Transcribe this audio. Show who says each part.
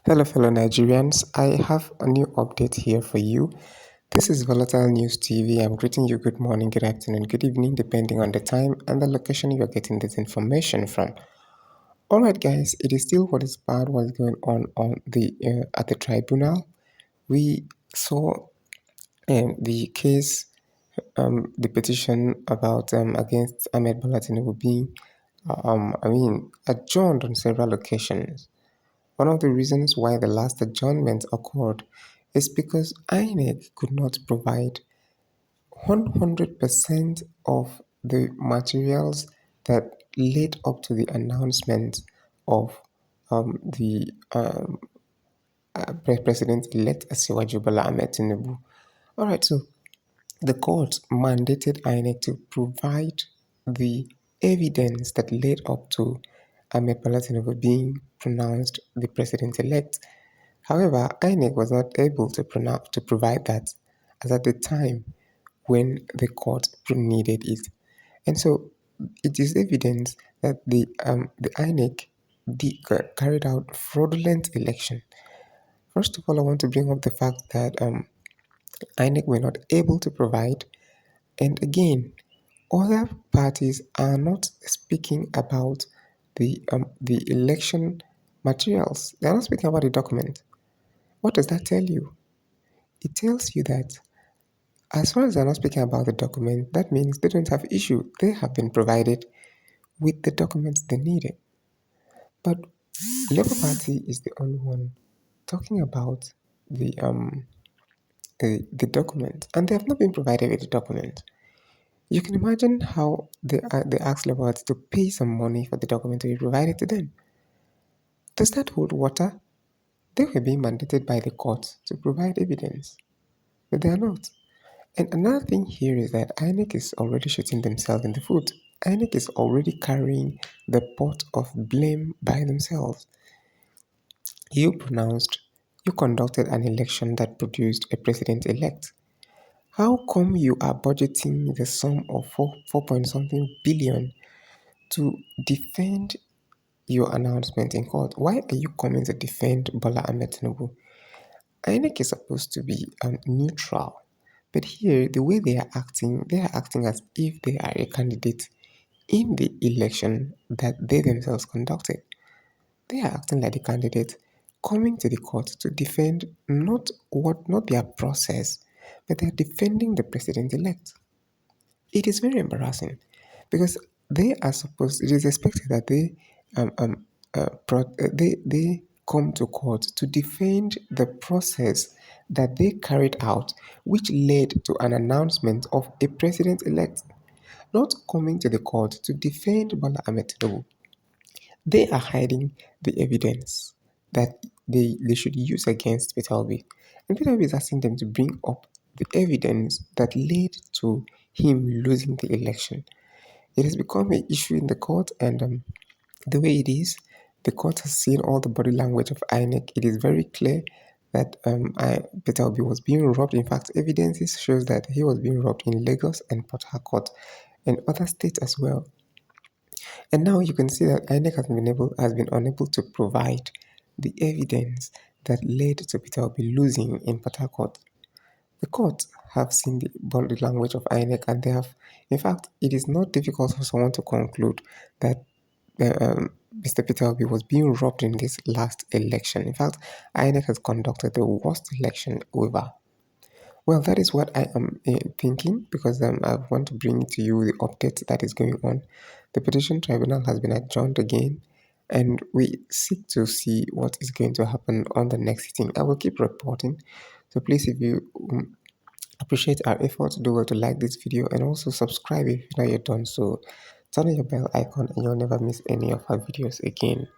Speaker 1: Hello, fellow Nigerians. I have a new update here for you. This is Volatile News TV. I'm greeting you good morning, good afternoon, good evening, depending on the time and the location you're getting this information from. All right, guys, it is still what is bad, what's going on the at the tribunal. We saw the case, the petition about against Ahmed Bola Tinubu being, adjourned on several occasions. One of the reasons why the last adjournment occurred is because INEC could not provide 100% of the materials that led up to the announcement of the President-elect Asiwaju Bola Ahmed Tinubu. All right, so the court mandated INEC to provide the evidence that led up to Ahmed Bola Tinubu being pronounced the president-elect. However, INEC was not able to provide that as at the time when the court needed it. And so it is evident that the INEC carried out fraudulent election. First of all, I want to bring up the fact that INEC were not able to provide, and again, other parties are not speaking about the election materials. They are not speaking about the document. What does that tell you? It tells you that as far as they're not speaking about the document, that means they don't have issue. They have been provided with the documents they needed. But Labour Party is the only one talking about the the document, and they have not been provided with the document. You can imagine how they asked Labour Party to pay some money for the document to be provided to them. Does that hold water? They were being mandated by the court to provide evidence, but they are not. And another thing here is that INEC is already shooting themselves in the foot. INEC is already carrying the pot of blame by themselves. You conducted an election that produced a president-elect. How come you are budgeting the sum of 4 point something billion to defend your announcement in court? Why are you coming to defend Bola Ahmed Tinubu? INEC is supposed to be neutral, but here the way they are acting as if they are a candidate in the election that they themselves conducted. They are acting like the candidate coming to the court to defend not their process, but they are defending the president-elect. It is very embarrassing because it is expected that they come to court to defend the process that they carried out, which led to an announcement of a president-elect, not coming to the court to defend Bola Ahmed Tinubu. They are hiding the evidence that they should use against Peter Obi. And Peter Obi is asking them to bring up the evidence that led to him losing the election. It has become an issue in the court, and the way it is, the court has seen all the body language of INEC. It is very clear that Peter Obi was being robbed. In fact, evidence shows that he was being robbed in Lagos and Port Harcourt and other states as well. And now you can see that INEC has been unable to provide the evidence that led to Peter Obi losing in Port Harcourt. The courts have seen the body language of INEC, and they have, in fact, it is not difficult for someone to conclude that Mr. Peter Obi was being robbed in this last election. In fact, INEC has conducted the worst election ever. Well, that is what I am thinking, because I want to bring to you the update that is going on. The petition tribunal has been adjourned again, and we seek to see what is going to happen on the next sitting. I will keep reporting. So please, if you appreciate our efforts, do well to like this video and also subscribe if you've not yet done so. Turn on your bell icon and you'll never miss any of our videos again.